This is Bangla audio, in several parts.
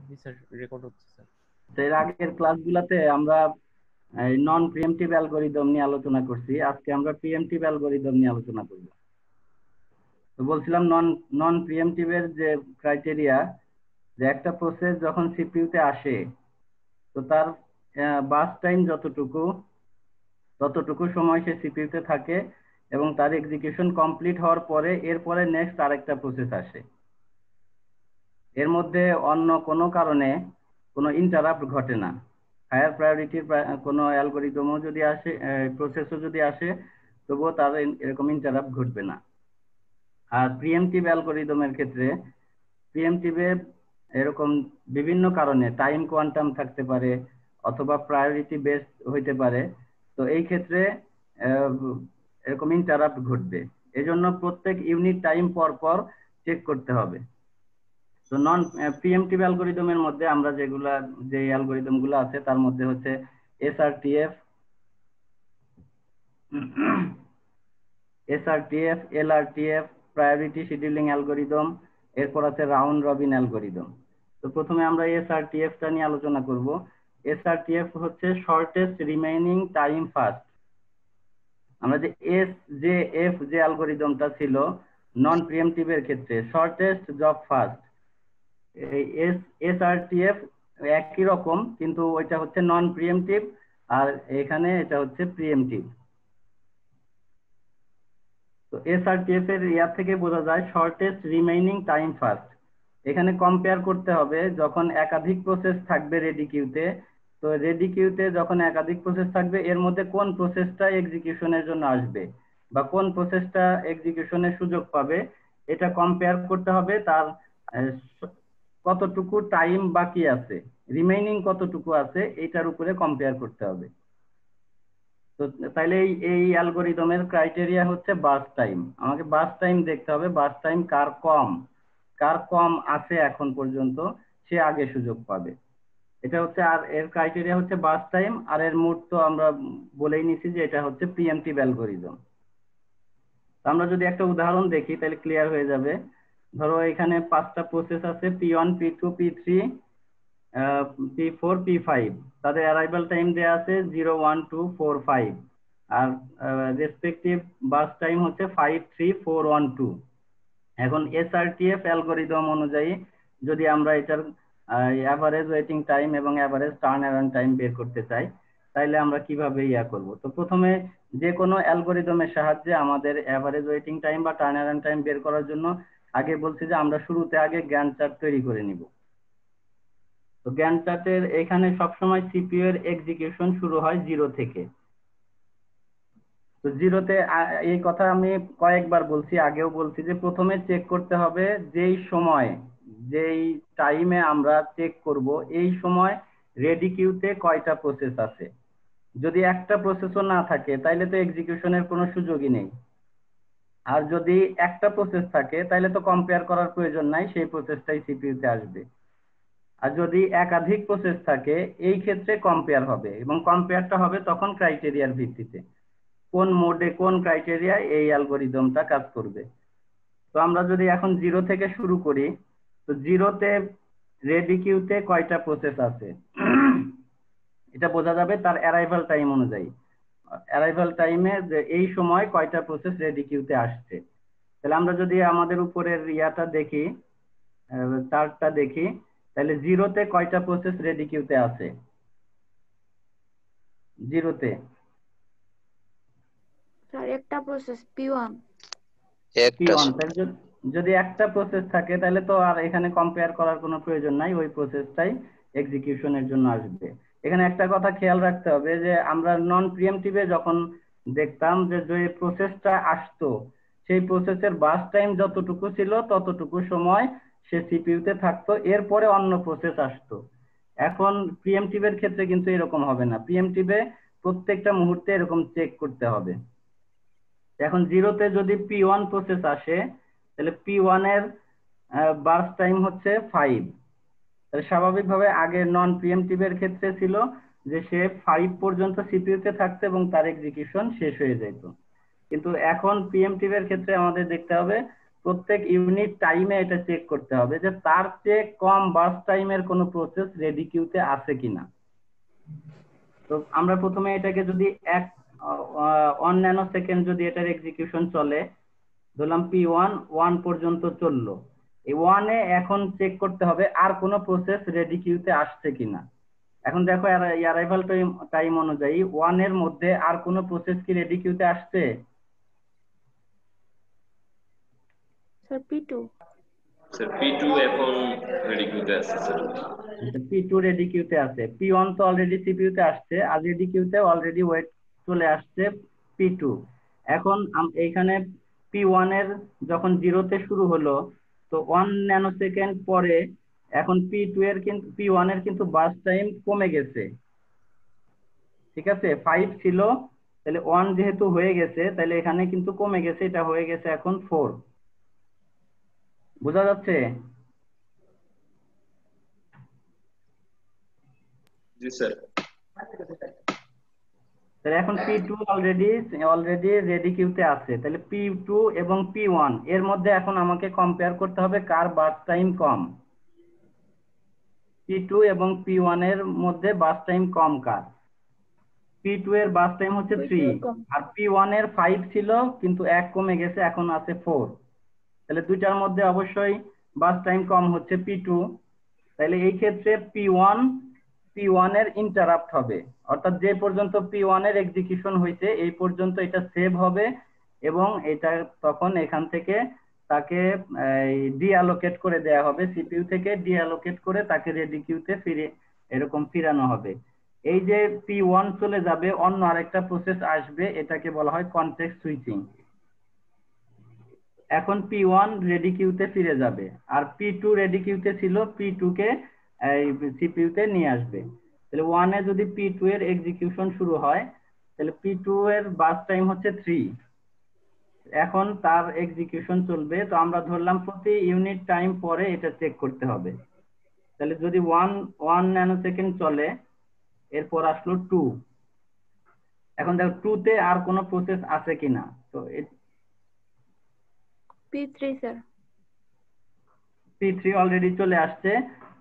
জি স্যার, রেকর্ড হচ্ছে স্যার। তো এর আগের ক্লাসগুলোতে আমরা নন প্রিএমটিভ অ্যালগরিদম নিয়ে আলোচনা করছি, আজকে আমরা প্রিএমটিভ অ্যালগরিদম নিয়ে আলোচনা করব। তো বলছিলাম নন নন প্রিএমটিভ এর যে ক্রাইটেরিয়া, যে একটা প্রসেস যখন সিপিইউতে আসে তো তার বাস টাইম যতটুকু ততটুকু সময় সে সিপিইউতে থাকে এবং তার এক্সিকিউশন কমপ্লিট হওয়ার পরে এরপরে নেক্সট আরেকটা প্রসেস আসে। এর মধ্যে অন্য কোনো কারণে কোনো ইন্টারাপ্ট ঘটে না। হায়ার প্রায়োরিটির কোনো অ্যালগরিদমও যদি আসে, প্রসেসও যদি আসে, তবুও তার এরকম ইন্টারাপ্ট ঘটবে না। আর প্রিএমটিভ অ্যালগরিদমের ক্ষেত্রে প্রিএমটিভে এরকম বিভিন্ন কারণে টাইম কোয়ান্টাম থাকতে পারে অথবা প্রায়োরিটি বেসড হইতে পারে। তো এই ক্ষেত্রে আহ, এরকম ইন্টারাপ্ট ঘটবে, এজন্য প্রত্যেক ইউনিট টাইম পর পর চেক করতে হবে। তো নন প্রিএমটিভ অ্যালগরিদমের মধ্যে আমরা যে অ্যালগরিদম গুলো আছে তার মধ্যে হচ্ছে এসআরটিএফ, এলআরটিএফ, প্রায়োরিটি শিডিউলিং অ্যালগরিদম, এরপর আছে রাউন্ড রবিন অ্যালগরিদম। তো প্রথমে আমরা এসআরটিএফ টা নিয়ে আলোচনা করব। এসআরটিএফ হচ্ছে শর্টেস্ট রিমেইনিং টাইম ফার্স্ট। আমরা যে অ্যালগরিদমটা ছিল নন প্রিএমটিভ এর ক্ষেত্রে শর্টেস্ট জব ফার্স্ট, এই এসআরটিএফ একই রকম, কিন্তু ওইটা হচ্ছে নন প্রিএমটিভ আর এখানে এটা হচ্ছে প্রিএমটিভ। তো এসআরটিএফ এর ইয়ার থেকে বোঝা যায় শর্টেস্ট রিমেইনিং টাইম ফার্স্ট। এখানে কম্পেয়ার করতে হবে যখন একাধিক প্রসেস থাকবে রেডি কিউতে। তো রেডি কিউতে যখন একাধিক প্রসেস থাকবে এর মধ্যে কোন প্রসেসটা এক্সিকিউশনের জন্য আসবে বা কোন প্রসেসটা এক্সিকিউশনের সুযোগ পাবে, এটা কম্পেয়ার করতে হবে তার আহ, কতটুকু টাইম বাকি আছে, রিমেইনিং কতটুকু আছে এটার উপরে কম্পেয়ার করতে হবে। তো তাইলে এই অ্যালগরিদমের ক্রাইটেরিয়া হচ্ছে বাস টাইম। আমাকে বাস টাইম দেখতে হবে, বাস টাইম কার কম আছে এখন পর্যন্ত সে আগে সুযোগ পাবে। এটা হচ্ছে, আর এর ক্রাইটেরিয়া হচ্ছে বাস টাইম, আর এর মোড তো আমরা বলেই নিছি যে এটা হচ্ছে প্রিএমটিভ অ্যালগরিদম। আমরা যদি একটা উদাহরণ দেখি তাহলে ক্লিয়ার হয়ে যাবে। ধরো এখানে 5টা প্রসেস আছে, P1, P2, P3, P4, P5। তাদের অ্যারাইভাল টাইম দেওয়া আছে 0, 1, 2, 4, 5। আর রেসপেক্টিভ বাস টাইম হচ্ছে 5, 3, 4, 1, 2। এখন এসআরটিএফ অ্যালগরিদম অনুযায়ী যদি আমরা এটার অ্যাভারেজ ওয়েটিং টাইম এবং অ্যাভারেজ টার্ন অ্যারাউন্ড টাইম বের করতে চাই, তাইলে আমরা কিভাবে করব? তো প্রথমে যে কোনো অ্যালগরিদমের সাহায্যে আমাদের অ্যাভারেজ ওয়েটিং টাইম বা টার্ন অ্যারাউন্ড টাইম বের করার জন্য আগে বলছি যে আমরা শুরুতে আগে গ্যান্ট চার্ট তৈরি করে নিব। তো গ্যান্ট চার্টের এখানে সবসময় সিপিইউ এর এক্সিকিউশন শুরু হয় 0 থেকে। তো জিরোতে এই কথা আমি কয়েকবার বলছি, আগেও বলছি যে প্রথমে চেক করতে হবে যেই টাইমে আমরা চেক করব এই সময় রেডি কিউতে কয়টা প্রসেস আছে। যদি একটা প্রসেসও না থাকে তাইলে তো এক্সিকিউশনের কোনো সুযোগই নেই। আর যদি একটা প্রসেস থাকে তাহলে তো কম্পেয়ার করার প্রয়োজন নাই, সেই প্রসেসটাই সিপিইউতে আসবে। আর যদি একাধিক প্রসেস থাকে এই ক্ষেত্রে কম্পেয়ার হবে, এবং কম্পেয়ারটা হবে তখন ক্রাইটেরিয়ার ভিত্তিতে কোন মোডে কোন ক্রাইটেরিয়া এই অ্যালগরিদমটা কাজ করবে। তো আমরা যদি এখন 0 থেকে শুরু করি, তো জিরোতে রেডি কিউতে কয়টা প্রসেস আছে এটা বোঝা যাবে তার অ্যারাইভাল টাইম অনুযায়ী। অ্যারাইভাল টাইমে যে এই সময় কয়টা প্রসেস রেডি কিউতে আসছে। তাহলে আমরা যদি আমাদের উপরের ইয়াটা দেখি, চার্টটা দেখি, তাহলে জিরোতে কয়টা প্রসেস রেডি কিউতে আছে? জিরোতে স্যার একটা প্রসেস P1। P1, তাহলে যদি একটা প্রসেস থাকে তাহলে তো আর এখানে কম্পেয়ার করার কোনো প্রয়োজন নাই, ওই প্রসেসটাই এক্সিকিউশনের জন্য আসবে। এখানে একটা কথা খেয়াল রাখতে হবে যে আমরা নন প্রিএমটিভে যখন দেখতাম যে যে প্রসেসটা আসতো সেই প্রসেসের বাস টাইম যতটুকু ছিল ততটুকু সময় সে সিপিইউতে থাকতো, এরপরে অন্য প্রসেস আসতো। এখন প্রিএমটিভের ক্ষেত্রে কিন্তু এরকম হবে না, প্রিএমটিভে প্রত্যেকটা মুহূর্তে এরকম চেক করতে হবে। এখন জিরোতে যদি P1 প্রসেস আসে তাহলে P1 এর বার্স্ট টাইম হচ্ছে 5। তাহলে স্বাভাবিকভাবে আগে নন প্রিএমটিভ এর ক্ষেত্রে ছিল যে সে 5 পর্যন্ত সিপিইউতে থাকতো এবং তার এক্সিকিউশন শেষ হয়ে যেত। কিন্তু এখন প্রিএমটিভ এর ক্ষেত্রে আমাদের দেখতে হবে প্রত্যেক ইউনিট টাইমে এটা চেক করতে হবে যে তার চেয়ে কম বার্স্ট টাইমের কোনো প্রসেস রেডি কিউতে আছে কিনা। তো আমরা প্রথমে এটাকে যদি 1 ন্যানো সেকেন্ড যদি এটার এক্সিকিউশন চলে, ধরলাম P1 পর্যন্ত চললো, এই 1-এ এখন চেক করতে হবে আর কোনো প্রসেস রেডি কিউতে আসছে কিনা। এখন দেখো অ্যারাইভাল টাইম অনুযায়ী 1-এর মধ্যে আর কোনো প্রসেস কি রেডি কিউতে আসছে? স্যার P2 স্যার P2 এখন রেডি কিউতে আছে স্যার। P2 রেডি কিউতে আছে, P1 তো অলরেডি সিপিইউ তে আসছে, আর রেডি কিউতে অলরেডি ওয়েট চলে আসছে P2। এখন এইখানে P1 এর যখন 0-তে শুরু হলো, তো 1 ন্যানো সেকেন্ড পরে এখন P1 এর কিন্তু বার্স্ট টাইম কমে গেছে। ঠিক আছে, 5 ছিল, তাহলে 1 যেহেতু হয়ে গেছে তাহলে এখানে কিন্তু কমে গেছে, এটা হয়ে গেছে এখন 4। বোঝা যাচ্ছে? জি স্যার। তাহলে এখন P2 অলরেডি রেডি কিউতে আছে, তাহলে P2 এবং P1 এর মধ্যে এখন আমাকে কম্পেয়ার করতে হবে কার বার্স্ট টাইম কম। P2 এবং P1 এর মধ্যে বার্স্ট টাইম কম কার? P2 এর বার্স্ট টাইম হচ্ছে 3, আর P1 এর 5 ছিল কিন্তু 1 কমে গেছে, এখন আছে 4। তাহলে দুইটার মধ্যে অবশ্যই বার্স্ট টাইম কম হচ্ছে P2। তাহলে এই ক্ষেত্রে P1 এর ইন্টারাপ্ট হবে, অর্থাৎ যে পর্যন্ত P1 এর এক্সিকিউশন হয়েছে এই পর্যন্ত এটা সেভ হবে, এবং এটা তখন এখান থেকে তাকে ডিঅ্যালোকেট করে দেয়া হবে, সিপিইউ থেকে ডিঅ্যালোকেট করে তাকে রেডি কিউতে এরকম ফিরানো হবে। এই যে P1 চলে যাবে, অন্য আরেকটা প্রসেস আসবে, এটাকে বলা হয় কনটেক্সট সুইচিং। এখন P1 রেডি কিউতে ফিরে যাবে, আর P2 রেডি কিউতে ছিল, P2 কে সিপিইউ তে নিয়ে আসবে। তাহলে 1-এ যদি P2 এর এক্সিকিউশন শুরু হয়, তাহলে P2 এর বার্স্ট টাইম হচ্ছে 3, এখন তার এক্সিকিউশন চলবে। তো আমরা ধরলাম প্রতি ইউনিট টাইম পরে এটা চেক করতে হবে। তাহলে যদি 1 ন্যানো সেকেন্ড চলে, এরপর আসলো 2, এখন দেখো 2-তে আর কোনো প্রসেস আছে কিনা। তো P3 স্যার। P3 অলরেডি চলে আসছে,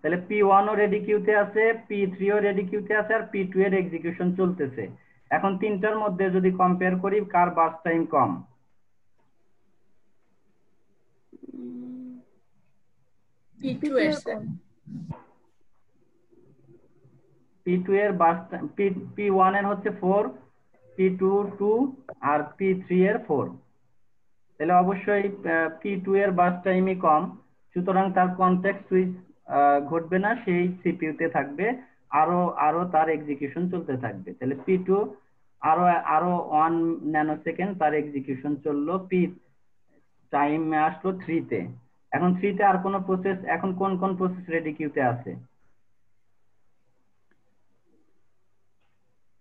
তাহলে P1 ও রেডি কিউতে আছে, P3 ও রেডি কিউতে আছে, আর P2 এর এক্সিকিউশন চলতেছে। এখন তিনটার মধ্যে যদি কম্পেয়ার করি কার বার্স্ট টাইম কম? P2 এর কম। P2 এর বার্স্ট P1 এর হচ্ছে 4, P2 2, আর P3 এর 4। তাহলে অবশ্যই P2 এর বার্স্ট টাইমই কম, সুতরাং তার কনটেক্সট সুইচ ঘটবে না, সেই সিপিইউ তে থাকবে, আরো আরো তার এক্সিকিউশন চলতে থাকবে। তাহলে P2 আরো আরো 1 ন্যানো সেকেন্ড তার এক্সিকিউশন চললো, টাইম আসলো 3-তে। এখন 3-তে আর কোন প্রসেস, এখন কোন কোন প্রসেস রেডি কিউতে আছে?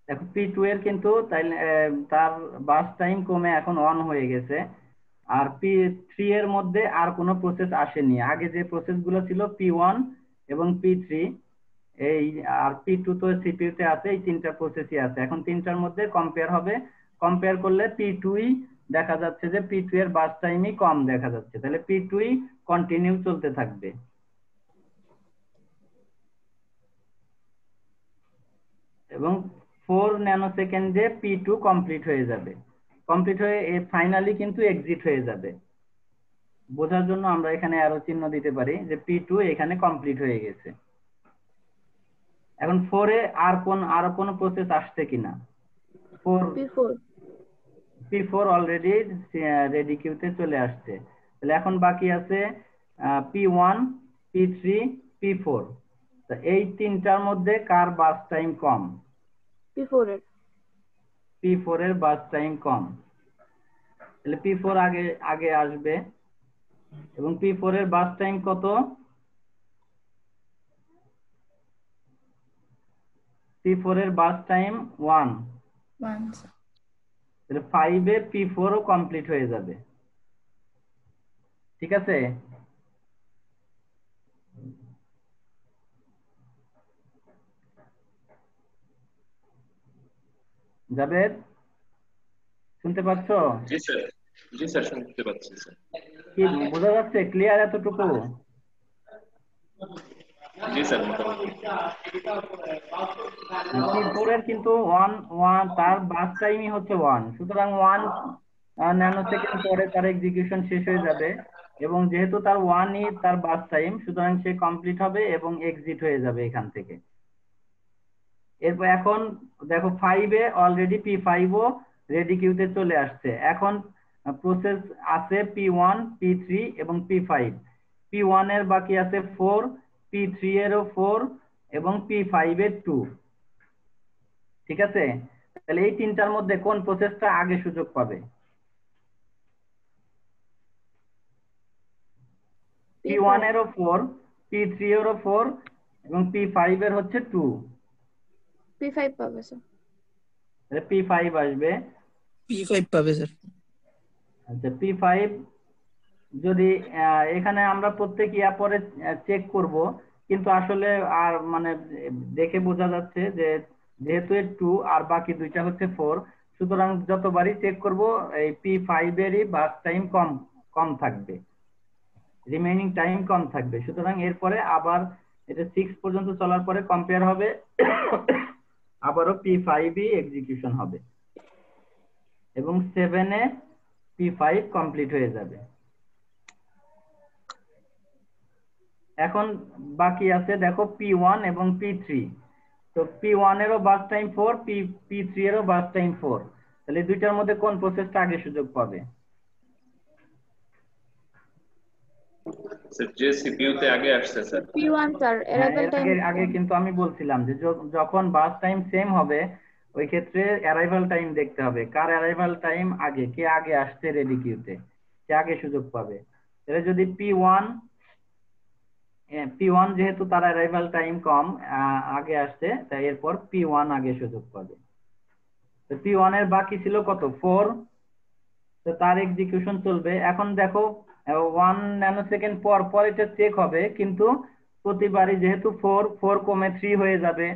এখন P2 এর কিন্তু তার বার্স্ট টাইম কমে এখন 1 হয়ে গেছে, আর P3 এর মধ্যে আর কোনো প্রসেস আসেনি। আগে যে প্রসেস গুলো ছিল P1 এবং P3, এই আর P2 তো সিপিইউ তে আছে, এই তিনটা প্রসেসই আছে। এখন তিনটার মধ্যে কম্পেয়ার হবে, কম্পেয়ার করলে P2-ই দেখা যাচ্ছে যে P2 এর বার্স্ট টাইমই কম দেখা যাচ্ছে, তাহলে P2-ই কন্টিনিউ চলতে থাকবে। এবং 4 ন্যানো সেকেন্ডে P2 কমপ্লিট হয়ে যাবে, কমপ্লিট হয়ে ফাইনালি কিন্তু এক্সিট হয়ে যাবে। বোঝার জন্য আমরা এখানে অ্যারো চিহ্ন দিতে পারি যে P2 এখানে কমপ্লিট হয়ে গেছে। এখন 4-এ আরো কোন প্রসেস আসছে কিনা? P4 অলরেডি রেডি কিউতে চলে আসছে, তাহলে এখন বাকি আছে P1, P3, P4। তো এই তিনটার মধ্যে কার বার্স্ট টাইম কম? P4 এর বার্স্ট টাইম কম, তাহলে P4 আগে আগে আসবে, এবং P4 এর বার্স্ট টাইম কত? P4 এর বার্স্ট টাইম 1, তাহলে 5-এ P4 ও কমপ্লিট হয়ে যাবে। ঠিক আছে, জাবেদ শুনতে পাচ্ছ? জি স্যার, জি স্যার শুনতে পাচ্ছি স্যার। কি বোঝা যাচ্ছে? ক্লিয়ার এতটুকু? জি স্যার মোটামুটি। P4 এর কিন্তু ওয়ান ওয়ান তার বাস টাইমই হচ্ছে 1, সুতরাং 1 ন্যানো সেকেন্ড পরে তার এক্সিকিউশন শেষ হয়ে যাবে, এবং যেহেতু তার 1ই তার বাস টাইম, সুতরাং সে কমপ্লিট হবে এবং এক্সিট হয়ে যাবে এখান থেকে। এরপর এখন দেখো 5-এ অলরেডি P5ও রেডি কিউতে চলে আসছে। এখন প্রসেস আছে P1, P3 এবং P5। P1 এর বাকি আছে 4, P3 এরও 4 এবং P5 এর 2। ঠিক আছে, তাহলে এই তিনটার মধ্যে কোন প্রসেসটা আগে সুযোগ পাবে? P1 এরও 4, P3 এরও 4 এবং P5 এর হচ্ছে 2। P5 পাবে স্যার। তাহলে P5 আসবে। P5 পাবে স্যার। আচ্ছা, P5 যদি এখানে আমরা প্রত্যেক পরে চেক করব, কিন্তু আসলে আর মানে দেখে বোঝা যাচ্ছে যে যেহেতু এর 2 আর বাকি দুইটা হচ্ছে 4, সুতরাং যতবারই চেক করব এই P5 এরই বাস টাইম কম কম থাকবে, রিমেইনিং টাইম কম থাকবে। সুতরাং এরপরে আবার এটা 6 পর্যন্ত চলার পরে কম্পেয়ার হবে, আবারও P5ই এক্সিকিউশন হবে এবং 7-এ P5 কমপ্লিট হয়ে যাবে। এখন বাকি আছে দেখো P1 এবং P3। তো P1 এরও বাস টাইম 4, P3 এরও বাস টাইম 4। তাহলে দুইটার মধ্যে কোন প্রসেসটা আগে সুযোগ পাবে? স্যার যে সিপিইউ তে আগে আসছে স্যার। P1 স্যার, হ্যাঁ, অ্যারাইভাল এর টাইম আগে আগে কিন্তু আমি বলছিলাম যে যখন বাস টাইম সেম হবে, ওই ক্ষেত্রে অ্যারাইভাল টাইম দেখতে হবে, কার অ্যারাইভাল টাইম আগে, কে আগে আসছে রেডি কিউতে, কে আগে সুযোগ পাবে। তাহলে যদি P1 যেহেতু তার অ্যারাইভাল টাইম কম, আগে আসছে, তাই এরপর P1 আগে সুযোগ পাবে। তো P1 এর বাকি ছিল কত? 4। তো তার এক্সিকিউশন চলবে। এখন দেখো 1 ন্যানো সেকেন্ড পর পর এটা চেক হবে, কিন্তু প্রতিবারই যেহেতু 4 কমে 3 হয়ে যাবে,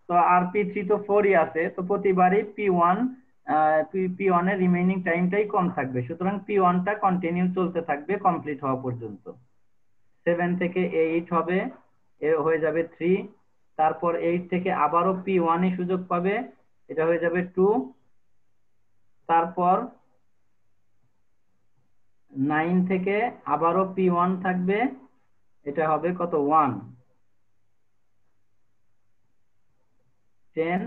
তো আর P3 তো 4ই আছে, তো প্রতিবারই P1 এর রিমেইনিং টাইমটাই কম থাকবে, সুতরাং P1টা কন্টিনিউ চলতে থাকবে কমপ্লিট হওয়া পর্যন্ত। 7 থেকে 8 হবে, হয়ে যাবে 3। তারপর 8 থেকে আবারও P1ই সুযোগ পাবে, এটা হয়ে যাবে 2। তারপর 9 থেকে আবারও P1 থাকবে, এটা হবে কত? 1। 10,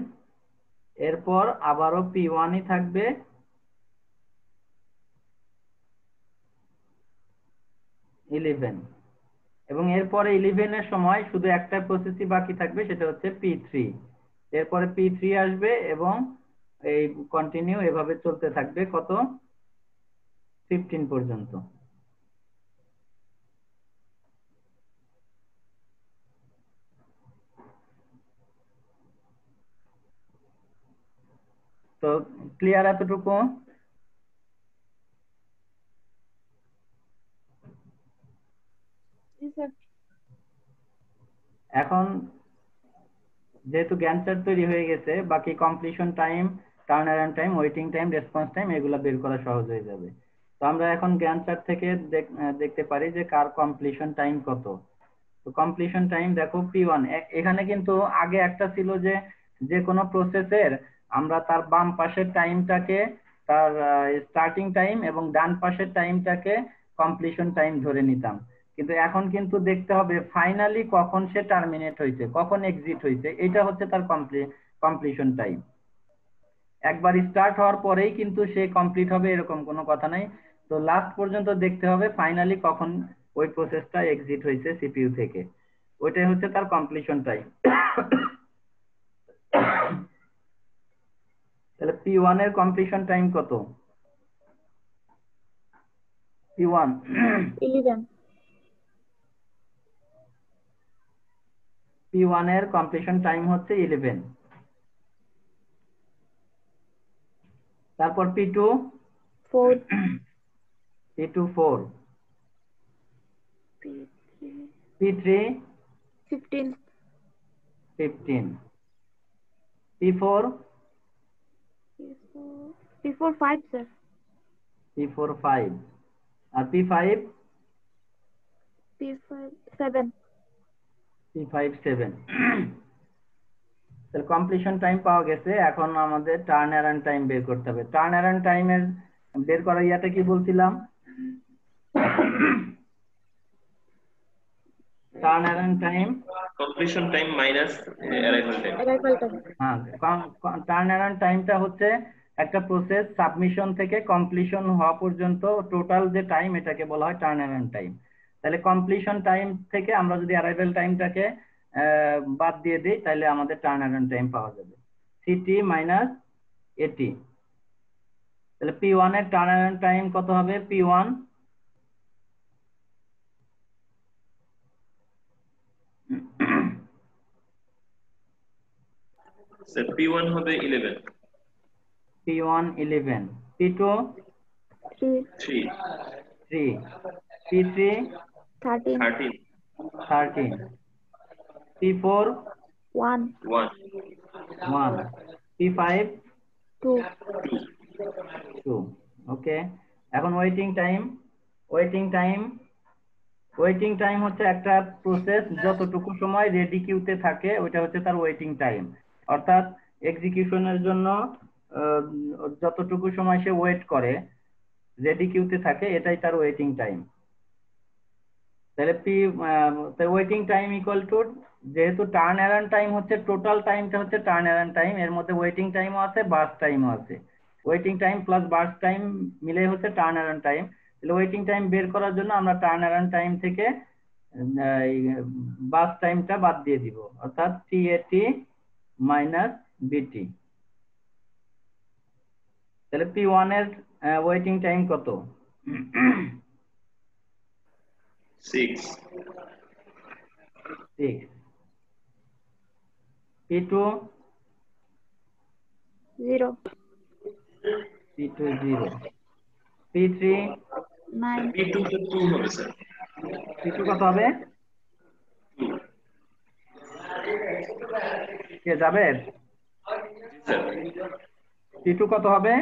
এরপর আবারও P1ই থাকবে, 11। এবং এরপরে 11 এর সময় শুধু একটা প্রসেসই বাকি থাকবে, সেটা হচ্ছে P3। এরপরে P3 আসবে এবং এই কন্টিনিউ এভাবে চলতে থাকবে কত? 15 পর্যন্ত। তো ক্লিয়ার এতটুকু? স্যার। এখন যেহেতু গ্যান্ট চার্ট তৈরি হয়ে গেছে, বাকি completion time, turn around time, waiting time, response time এগুলো বের করা সহজ হয়ে যাবে। তো আমরা এখন গ্যান্ট চার্ট থেকে দেখতে পারি যে কার কমপ্লিশন টাইম কত। তো কমপ্লিশন টাইম দেখো P1, এখানে কিন্তু আগে একটা ছিল যে যে কোনো প্রসেসের আমরা তার বাম পাশের টাইমটাকে তার স্টার্টিং টাইম এবং ডান পাশের টাইমটাকে কমপ্লিশন টাইম ধরে নিতাম, কিন্তু এখন কিন্তু দেখতে হবে ফাইনালি কখন সে টার্মিনেট হয়েছে, কখন এক্সিট হয়েছে, এটা হচ্ছে তার কমপ্লিশন টাইম। একবার স্টার্ট হওয়ার পরেই কিন্তু সে কমপ্লিট হবে এরকম কোনো কথা নাই। তো লাস্ট পর্যন্ত দেখতে হবে ফাইনালি কখন ওই প্রসেসটা এক্সিট হয়েছে সিপিইউ থেকে, ওইটাই হচ্ছে তার কমপ্লিশন টাইম। তাহলে P1 এর কমপ্লিশন টাইম কত? P1 11। P1 এর কমপ্লিশন টাইম হচ্ছে 11। তারপর P2 4। P2 4, P3 15। 15, P4 P4 5 sir. P4 5, আর P5 P57. P57 তাহলে কমপ্লিশন টাইম পাওয়া গেছে। এখন আমাদের টার্ন অ্যারাউন্ড টাইম বের করতে হবে। টার্ন অ্যারাউন্ড টাইমের বের করার ইয়াটা কি বলছিলাম? Turn around time completion time minus arrival time. Arrival time. হ্যাঁ, টার্ন অ্যারাউন্ড টাইমটা হচ্ছে একটা প্রসেস সাবমিশন থেকে কমপ্লিশন হওয়া পর্যন্ত টোটাল যে টাইম, এটাকে বলা হয় টার্ন অ্যারাউন্ড টাইম। তাহলে কমপ্লিশন টাইম থেকে আমরা যদি অ্যারাইভাল টাইমটাকে বাদ দিয়ে দিই, তাহলে আমাদের টার্ন অ্যারাউন্ড টাইম পাওয়া যাবে সিটি মাইনাস এটি। তাহলে P1 এর টার্ন অ্যারাউন্ড টাইম কত হবে? P1 Sir, P1 হবে 11. P1 11, P2 3. 3. 3, P3 13. 13. 13, P4 1. 1. 1, P5 2. 2। ওকে, এখন ওয়েটিং টাইম। ওয়েটিং টাইম হচ্ছে একটা প্রসেস যতটুকু সময় রেডি কিউতে থাকে ওইটা হচ্ছে তার ওয়েটিং টাইম। অর্থাৎ এক্সিকিউশনের জন্য যতটুকু সময় সে ওয়েট করে রেডি কিউতে থাকে, এটাই তার ওয়েটিং টাইম। তাহলে ওয়েটিং টাইম ইকুয়াল টু, যেহেতু টার্ন অ্যারাউন্ড টাইম হচ্ছে টোটাল টাইমটা হচ্ছে টার্ন অ্যারাউন্ড টাইম, এর মধ্যে ওয়েটিং টাইমও আছে বার্স্ট টাইমও আছে। Waiting time plus burst time মিলে হচ্ছে টার্ন অ্যারাউন্ড টাইম। তাহলে ওয়েটিং টাইম বের করার জন্য আমরা টার্ন অ্যারাউন্ড টাইম থেকে বার্স্ট টাইমটা বাদ দিয়ে দিব, অর্থাৎ TAT মাইনাস BT। তাহলে P1 এর ওয়েটিং টাইম কত? 6. 6, P2 0. 0, P3 9. P2 তো 2 হবে স্যার। P2 কত হবে? কে যাবে? স্যার P2 কত হবে?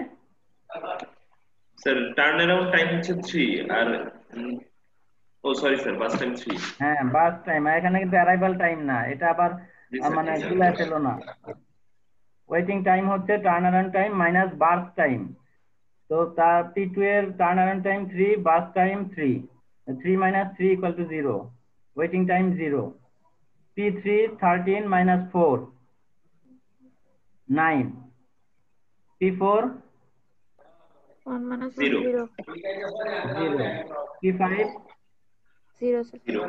স্যার টার্ন অ্যারাউন্ড টাইম হচ্ছে 3 আর ও সরি স্যার বাস টাইম 3। হ্যাঁ, বাস টাইম। এখানে কিন্তু অ্যারাইভাল টাইম না, এটা আবার জি স্যার, মানে জি স্যার। গুলা ছিল না। ওয়েটিং টাইম হচ্ছে turn around time minus burst time. তো তার P2 এর turn around time 3, burst time 3, 3 minus 3 equal to 0, waiting time 0। P3 13 minus 4 9, P4 1 minus 1. 0. 0. 0, P5 0, sir. 0.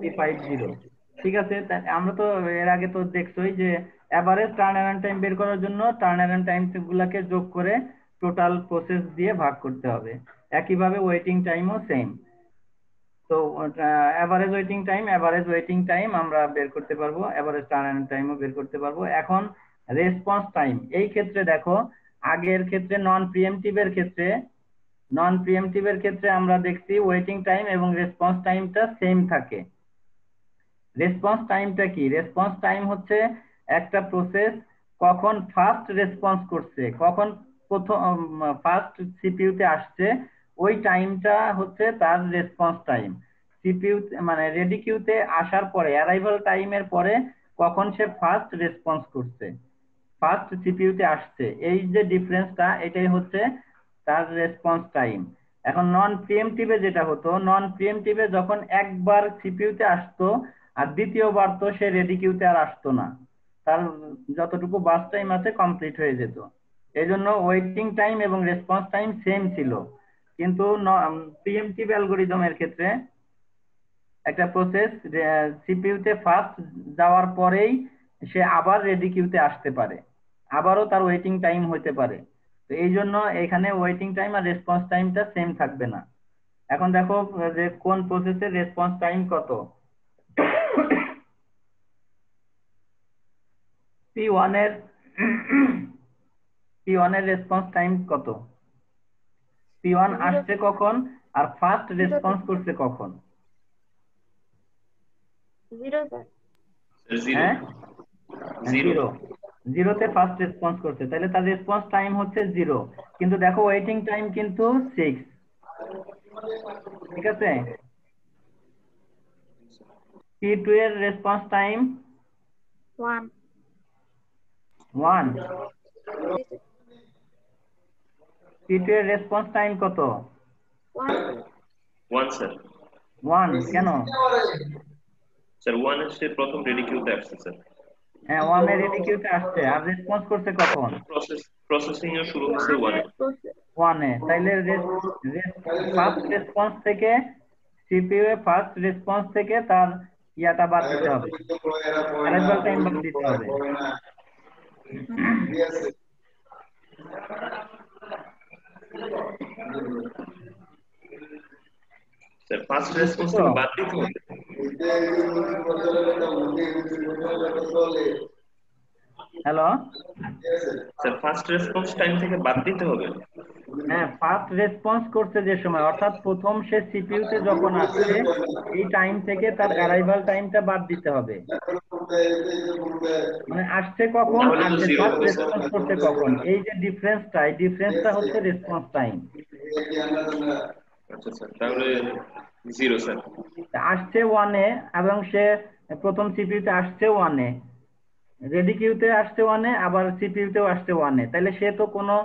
P5 0। ঠিক আছে, আমরা তো এর আগে তো দেখছোই যে এভারেজ টার্ন অ্যারাউন্ড টাইম বের করার জন্য টার্ন অ্যারাউন্ড টাইম গুলাকে যোগ করে টোটাল প্রসেস দিয়ে ভাগ করতে হবে। একইভাবে ওয়েটিং টাইমও সেম। তো এভারেজ ওয়েটিং টাইম আমরা বের করতে পারবো, এভারেজ টার্ন অ্যারাউন্ড টাইমও বের করতে পারবো। এখন রেসপন্স টাইম, এই ক্ষেত্রে দেখো আগের ক্ষেত্রে নন প্রিএমটিভ এর ক্ষেত্রে আমরা দেখছি ওয়েটিং টাইম এবং রেসপন্স টাইমটা সেম থাকে। রেসপন্স টাইমটা কি? রেসপন্স টাইম হচ্ছে একটা প্রসেস কখন ফার্স্ট রেসপন্স করছে, কখন প্রথম ফার্স্ট সিপিইউতে আসছে, ওই টাইমটা হচ্ছে তার রেসপন্স টাইম। সিপিইউ মানে রেডি কিউতে আসার পরে অ্যারাইভাল টাইমের পরে কখন সে ফার্স্ট রেসপন্স করছে, ফার্স্ট সিপিইউতে আসছে, এই যে ডিফারেন্সটা, এটাই হচ্ছে তার রেসপন্স টাইম। এখন নন প্রিএমটিভে যেটা হতো, নন প্রিএমটিভে যখন একবার সিপিইউতে আসতো আর দ্বিতীয়বার তো সে রেডি কিউতে আর আসতো না, তার যতটুকু বাস টাইম আছে কমপ্লিট হয়ে যেত। এই জন্য ওয়েটিং টাইম এবং রেসপন্স টাইম সেম ছিল। কিন্তু প্রিএমটিভ অ্যালগোরিদমের ক্ষেত্রে একটা প্রসেস সিপিইউতে ফার্স্ট যাওয়ার পরেই সে আবার রেডি কিউতে আসতে পারে, আবারও তার ওয়েটিং টাইম হতে পারে। তো এই জন্য এখানে ওয়েটিং টাইম আর রেসপন্স টাইমটা সেম থাকবে না। এখন দেখো যে কোন প্রসেসের রেসপন্স টাইম কত। P1 এর রেসপন্স টাইম কত? P1 আসছে কখন আর ফার্স্ট রেসপন্স করছে কখন? 0, sir. 0. হ্যাঁ, 0. 0 তে ফার্স্ট রেসপন্স করছে, তাহলে তার রেসপন্স টাইম হচ্ছে 0। কিন্তু দেখো ওয়েটিং টাইম কিন্তু 6। ঠিক আছে, P2 এর রেসপন্স টাইম 1 1, জি স্যার P2 এর রেসপন্স টাইম কত? 1 1 স্যার। 1 কেন? স্যার 1 এসে প্রথম রেডি কিউতে আসছে স্যার। হ্যাঁ 1 এর রেডি কিউতে আসছে, আর রেসপন্স করছে কখন? প্রসেসিং এর শুরু হচ্ছে 1 এ। 1 এ। তাইলে ফার্স্ট রেসপন্স থেকে সিপিইউ এ ফার্স্ট রেসপন্স থেকে তার ইয়াটা বাদ দিতে হবে, অ্যারাইভাল টাইম বাদ দিতে হবে। স্যার ফার্স্ট রেসপন্স থেকে বাদ দিতে হবে। Hello, sir first response time থেকে বাদ দিতে হবে। হ্যাঁ ফার্স্ট রেসপন্স করছে যে সময়, অর্থাৎ প্রথম সে সিপিইউ তে যখন আসছে এই টাইম থেকে তার অ্যারাইভাল টাইমটা বাদ দিতে হবে। মানে আসছে কখন, তাহলে তো আসছে 0 ফার্স্ট হবে স্যার। রেসপন্স করছে কখন, এই যে ডিফারেন্সটা, এই ডিফারেন্সটা হচ্ছে রেসপন্স টাইম। আচ্ছা স্যার, তাহলে 0 স্যার। আসছে 1 এ এবং সে প্রথম সিপিইউ তে আসছে 1 এ, রেডি কিউতে আসছে 1 এ, আবার সিপিইউ তেও আসছে 1 এ, তাহলে সে তো কোনো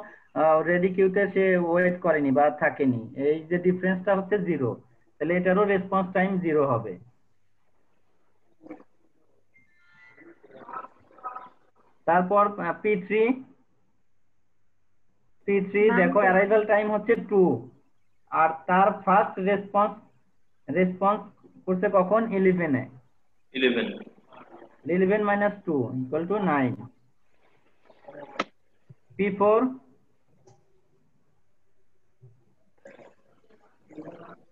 রেডি কিউতে সে ওয়েট করেনি বা থাকেনি, এই যে ডিফারেন্সটা হচ্ছে 0, তাহলে এটারও রেসপন্স টাইম 0 হবে। তারপর P3 দেখো অ্যারাইভাল টাইম হচ্ছে 2, আর তার ফার্স্ট রেসপন্স করছে কখন? 11 এ। 11 11 minus 2 equal to 9. P4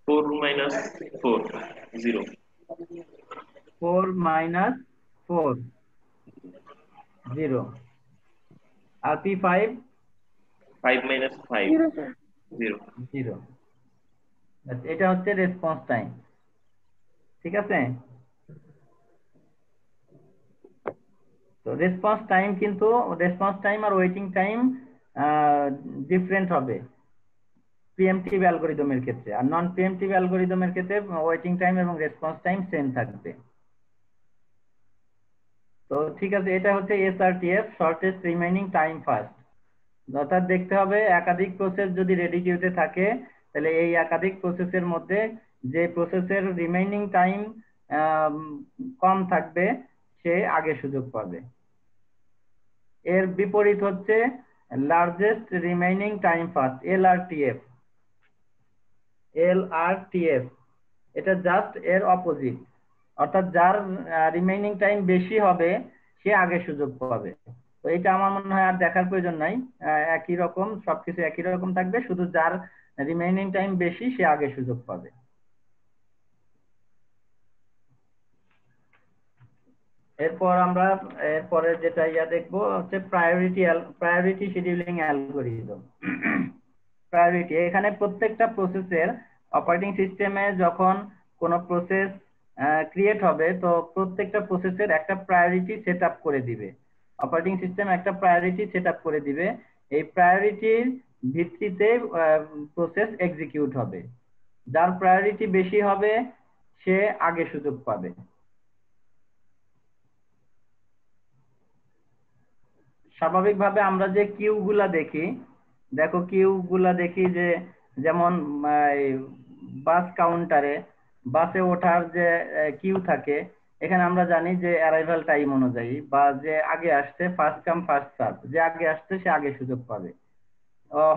4 minus 4 0 4 minus 4 0, R P5 5 minus 5 0 sir 0 0। এটা হচ্ছে রেসপন্স টাইম, ঠিক আছে? তো রেসপন্স টাইম কিন্তু রেসপন্স টাইম আর ওয়েটিং টাইম ডিফারেন্ট হবে প্রিএমটিভ অ্যালগরিদমের ক্ষেত্রে, আর নন প্রিএমটিভ অ্যালগরিদমের ক্ষেত্রে ওয়েটিং টাইম এবং রেসপন্স টাইম সেম থাকবে। তো ঠিক আছে, এটা হচ্ছে এসআরটিএফ, শর্টেস্ট রিমেইনিং টাইম ফার্স্ট। অর্থাৎ দেখতে হবে একাধিক প্রসেস যদি রেডি কিউতে থাকে, তাহলে এই একাধিক প্রসেসের মধ্যে যে প্রসেসের রিমেইনিং টাইম কম থাকবে সে আগে সুযোগ পাবে। এর বিপরীত হচ্ছে লার্জেস্ট রিমেইনিং টাইম ফার্স্ট, এলআরটিএফ। এটা জাস্ট এর অপোজিট, অর্থাৎ যার রিমেইনিং টাইম বেশি হবে সে আগে সুযোগ পাবে। তো এটা আমার মনে হয় আর দেখার প্রয়োজন নাই, একই রকম, সবকিছু একই রকম থাকবে, শুধু যার রিমেইনিং টাইম বেশি সে আগে সুযোগ পাবে। এরপর আমরা এরপরে যেটা দেখবো হচ্ছে প্রায়োরিটি শিডিউলিং অ্যালগরিদম। প্রায়োরিটি, এখানে প্রত্যেকটা প্রসেসের অপারেটিং সিস্টেমে যখন কোনো প্রসেস ক্রিয়েট হবে, তো প্রত্যেকটা প্রসেসের একটা প্রায়োরিটি সেট আপ করে দিবে, অপারেটিং সিস্টেম একটা প্রায়োরিটি সেট আপ করে দিবে। এই প্রায়োরিটির ভিত্তিতে প্রসেস এক্সিকিউট হবে, যার প্রায়োরিটি বেশি হবে সে আগে সুযোগ পাবে। স্বাভাবিকভাবে আমরা যে কিউ গুলা দেখি, দেখো কিউ গুলা দেখি যে যেমন বাস কাউন্টারে বাসে ওঠার যে কিউ থাকে, এখানে আমরা জানি যে অ্যারাইভাল টাইম অনুযায়ী বা যে আগে আসছে ফার্স্ট কাম ফার্স্ট সার্ভ, যে আগে আসছে সে আগে সুযোগ পাবে।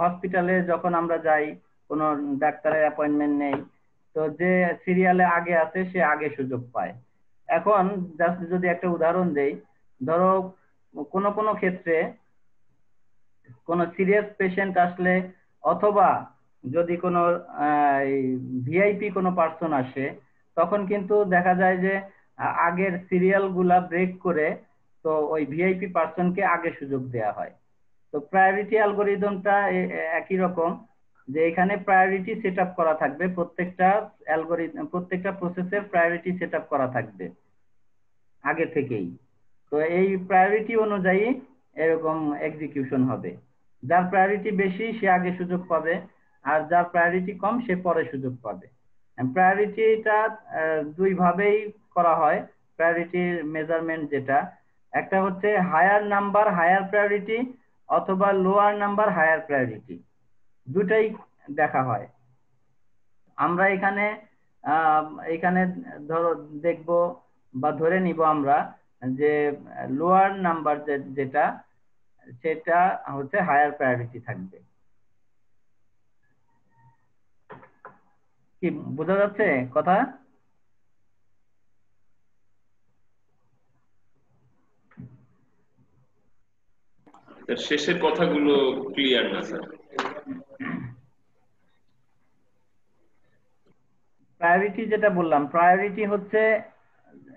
হসপিটালে যখন আমরা যাই, কোনো ডাক্তারের অ্যাপয়েন্টমেন্ট নেই, তো যে সিরিয়ালে আগে আছে সে আগে সুযোগ পায়। এখন জাস্ট যদি একটা উদাহরণ দেই, ধরো কোনো কোনো ক্ষেত্রে কোনো সিরিয়াস পেশেন্ট আসলে, অথবা যদি কোনো ভিআইপি কোনো পার্সন আসে, তখন কিন্তু দেখা যায় যে আগের সিরিয়াল গুলা ব্রেক করে তো ওই ভিআইপি পার্সনকে আগে সুযোগ দেয়া হয়। তো প্রায়োরিটি অ্যালগরিদমটা একই রকম, যে এখানে প্রায়োরিটি সেট আপ করা থাকবে, প্রত্যেকটা অ্যালগরিদম প্রত্যেকটা প্রসেসের প্রায়োরিটি সেট আপ করা থাকবে আগে থেকেই। তো এই প্রায়োরিটি অনুযায়ী এরকম এক্সিকিউশন হবে, যার প্রায়োরিটি বেশি সে আগে সুযোগ পাবে, আর যার প্রায়োরিটি কম সে পরে সুযোগ পাবে। প্রায়োরিটিটা দুই ভাবেই করা হয় প্রায়োরিটি মেজারমেন্ট যেটা, একটা হচ্ছে হায়ার নাম্বার হায়ার প্রায়োরিটি অথবা লোয়ার নাম্বার হায়ার প্রায়োরিটি, দুটাই দেখা হয়। আমরা এখানে এখানে ধরো দেখব বা ধরে নিব আমরা যে লোয়ার নাম্বার যেটা সেটা হচ্ছে হায়ার প্রায়োরিটি থাকবে। কি বোঝা যাচ্ছে কথা? স্যার শেষের কথাগুলো ক্লিয়ার না স্যার। প্রায়োরিটি যেটা বললাম, প্রায়োরিটি হচ্ছে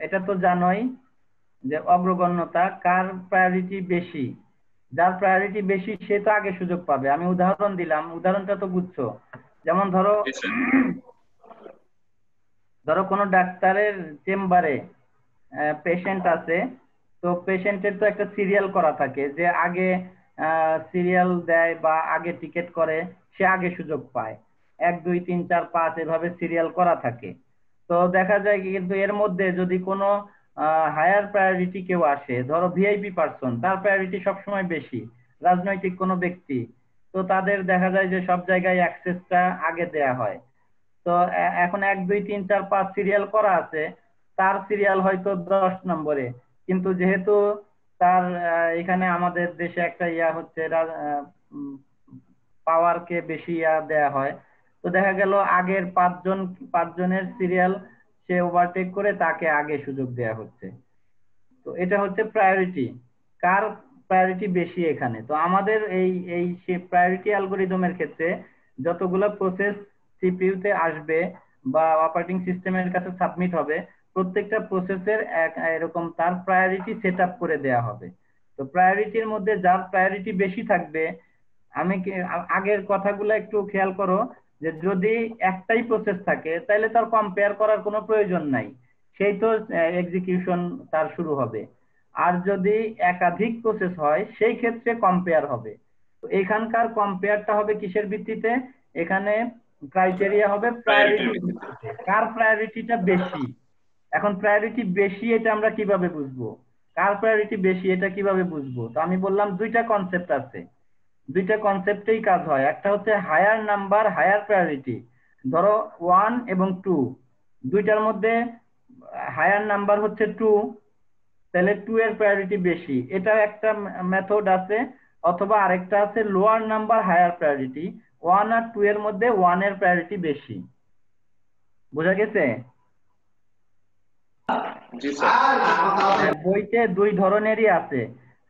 এটা তো জানোই যে অগ্রগণ্যতা, কার প্রায়োরিটি বেশি, যার প্রায়োরিটি বেশি সে তো আগে সুযোগ পাবে। আমি উদাহরণ দিলাম, উদাহরণটা তো বুঝছো। যেমন ধরো জি স্যার। ধরো কোনো ডাক্তারের চেম্বারে পেশেন্ট আছে, তো পেশেন্টের তো একটা সিরিয়াল করা থাকে, যে আগে সিরিয়াল দেয় বা আগে টিকেট করে সে আগে সুযোগ পায়, 1 2 3 4 5 এভাবে সিরিয়াল করা থাকে। তো দেখা যায় কি, কিন্তু এর মধ্যে যদি কোনো হায়ার প্রায়োরিটি কেউ আসে, ধরো ভিআইপি পার্সন, তার প্রায়োরিটি সবসময় বেশি, রাজনৈতিক কোনো ব্যক্তি, তো তাদের দেখা যায় যে সব জায়গায় অ্যাক্সেসটা আগে দেয়া হয়। তো এখন 1 2 3 4 5 সিরিয়াল করা আছে, তার সিরিয়াল হয়তো 10 নম্বরে, কিন্তু যেহেতু তার এখানে আমাদের দেশে একটা ইয়া হচ্ছে পাওয়ারকে বেশি ইয়া দেয়া হয়, তো দেখা গেল আগের পাঁচজনের সিরিয়াল সে ওভারটেক করে তাকে আগে সুযোগ দেয়া হচ্ছে। তো এটা হচ্ছে প্রায়োরিটি, কার প্রায়োরিটি বেশি এখানে। তো আমাদের এই প্রায়োরিটি অ্যালগরিদমের ক্ষেত্রে যতগুলো প্রসেস সিপিইউ তে আসবে বা অপারেটিং সিস্টেমের কাছে সাবমিট হবে, প্রত্যেকটা প্রসেসের এরকম তার প্রায়োরিটি সেট আপ করে দেয়া হবে। তো প্রায়োরিটির মধ্যে যার প্রায়োরিটি বেশি থাকবে, আগের কথাগুলো একটু খেয়াল করো, যে যদি একটাই প্রসেস থাকে তাহলে তার কম্পেয়ার করার কোনো প্রয়োজন নাই, সেই তো এক্সিকিউশন তার শুরু হবে। আর যদি একাধিক প্রসেস হয় সেই ক্ষেত্রে কম্পেয়ার হবে। তো এখানকার কম্পেয়ারটা হবে কিসের ভিত্তিতে? এখানে ক্রাইটেরিয়া হবে প্রায়োরিটি ভিত্তিতে, কার প্রায়োরিটিটা বেশি। এখন প্রায়োরিটি বেশি এটা আমরা কিভাবে বুঝবো, কার প্রায়োরিটি বেশি এটা কিভাবে বুঝবো? তো আমি বললাম দুইটা কনসেপ্ট আছে, দুইটা কনসেপ্টেই কাজ হয়। একটা হচ্ছে হায়ার নাম্বার হায়ার প্রায়োরিটি, ধরো 1 এবং 2, দুইটার মধ্যে হায়ার নাম্বার হচ্ছে 2, তাহলে 2 এর প্রায়োরিটি বেশি, এটা একটা মেথড আছে। অথবা আরেকটা আছে লোয়ার নাম্বার হায়ার প্রায়োরিটি, 1 আর 2 এর মধ্যে 1 এর প্রায়োরিটি বেশি। বোঝা গেছে? জি স্যার। বইতে দুই ধরনেরই আছে,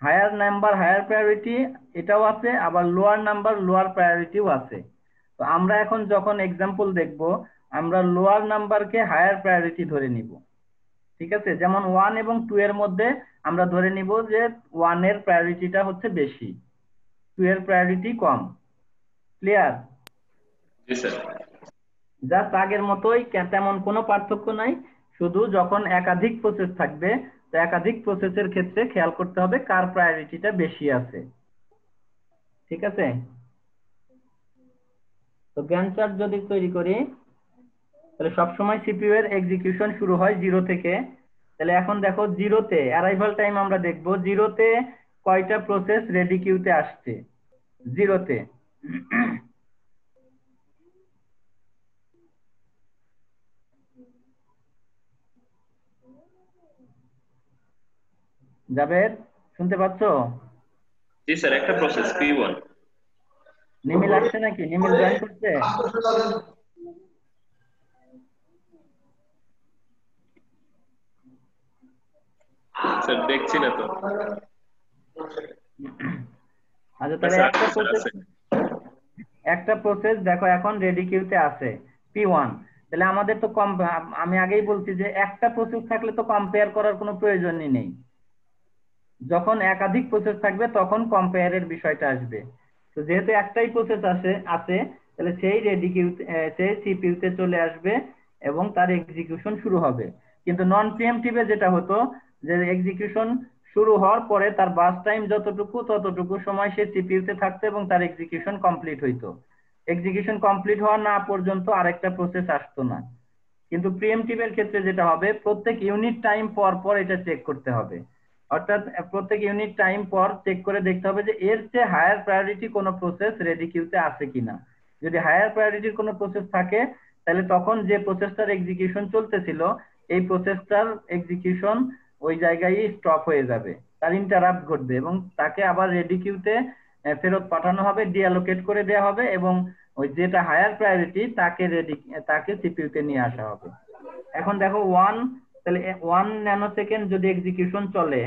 হায়ার নাম্বার হায়ার প্রায়োরিটি এটাও আছে, আবার লোয়ার নাম্বার লোয়ার প্রায়োরিটিও আছে। তো আমরা এখন যখন এক্সাম্পল দেখব, আমরা লোয়ার নাম্বারকে হায়ার প্রায়োরিটি ধরে নিব। ঠিক আছে? যেমন 1 এবং 2 এর মধ্যে আমরা ধরে নিব যে 1 এর প্রায়োরিটিটা হচ্ছে বেশি, 2 এর প্রায়োরিটি কম। ক্লিয়ার? জি স্যার। জাস্ট আগের মতোই, তেমন কোনো পার্থক্য নাই, শুধু যখন একাধিক প্রসেস থাকবে তো একাধিক প্রসেসের ক্ষেত্রে খেয়াল করতে হবে কার প্রায়োরিটিটা বেশি আছে। ঠিক আছে? তো গ্যান্ট চার্ট যদি তৈরি করি, তাহলে সবসময় সিপিইউ এর এক্সিকিউশন শুরু হয় 0 থেকে। তাহলে এখন দেখো 0-তে অ্যারাইভাল টাইম আমরা দেখব, 0-তে কয়টা প্রসেস রেডি কিউতে আসছে। 0-তে জাবেদ শুনতে পাচ্ছো? জি স্যার, একটা প্রসেস P1। নিমিল আসছে নাকি? নিমিল জয়েন করছে? স্যার দেখছি না তো। আচ্ছা, তাহলে একটা প্রসেস দেখো এখন রেডি কিউতে আছে P1। তাহলে আমাদের তো আমি আগেই বলছি যে একটা প্রসেস থাকলে তো কম্পেয়ার করার কোনো প্রয়োজনই নেই। যখন একাধিক প্রসেস থাকবে তখন কম্পেয়ারের বিষয়টা আসবে। তো যেহেতু একটাই প্রসেস আছে, তাহলে সেই রেডি কিউতে সেই সিপিইউতে চলে আসবে এবং তার এক্সিকিউশন শুরু হবে। কিন্তু নন প্রিএমটিভে যেটা হতো, যে এক্সিকিউশন শুরু হওয়ার পরে তার বাস টাইম ততটুকু সময় সে সিপিইউতে থাকতো এবং তার এক্সিকিউশন কমপ্লিট হইতো। এক্সিকিউশন কমপ্লিট হওয়া না পর্যন্ত আরেকটা প্রসেস আসতো না। কিন্তু প্রিএমটিভের ক্ষেত্রে যেটা হবে প্রত্যেক ইউনিট টাইম পর পর এটা চেক করতে হবে। অর্থাৎ প্রত্যেক ইউনিট টাইম পর চেক করে দেখতে হবে যে এর চেয়ে হায়ার প্রায়োরিটি কোনো প্রসেস রেডি কিউতে আছে কিনা। যদি হায়ার প্রায়োরিটির কোনো প্রসেস থাকে তাহলে তখন যে প্রসেসটার এক্সিকিউশন চলতেছিল এই প্রসেসটার এক্সিকিউশন ওই জায়গায় স্টপ হয়ে যাবে, তার ইন্টারাপ্ট ঘটবে এবং তাকে আবার রেডি কিউতে ফেরত পাঠানো হবে, ডিঅ্যালোকেট করে দেওয়া হবে এবং ওই যেটা হায়ার প্রায়োরিটি তাকে সিপিইউতে নিয়ে আসা হবে। এখন দেখো 1 তাহলে 1 ন্যানোসেকেন্ড যদি এক্সিকিউশন চলে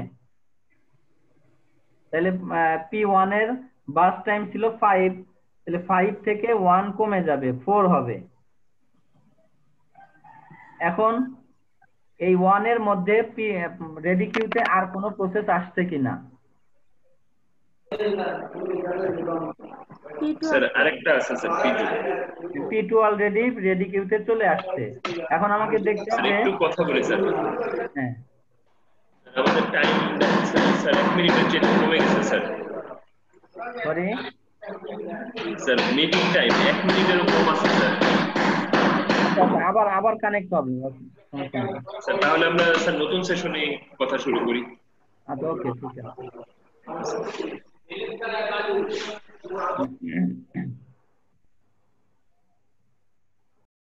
তাহলে P1 এর বাস টাইম ছিল 5, তাহলে 5 থেকে 1 কমে যাবে 4 হবে। এখন এই 1 এর মধ্যে রেডি কিউতে আর কোনো প্রসেস আসছে কিনা? স্যার আরেকটা আছে স্যার P2 অলরেডি রেডি কিউতে চলে আসছে। এখন আমাকে দেখতে স্যার হবে একটু কথা বলি স্যার। হ্যাঁ আমাদের টাইম স্যার 1 মিনিটের চেয়ে কমে গেছে sir. Sorry sir meeting time 1 মিনিটের কম আছে স্যার। আবার কানেক্ট হবে। স্যার তাহলে আমরা স্যার নতুন সেশনে কথা শুরু করি। আচ্ছা ওকে ঠিক আছে।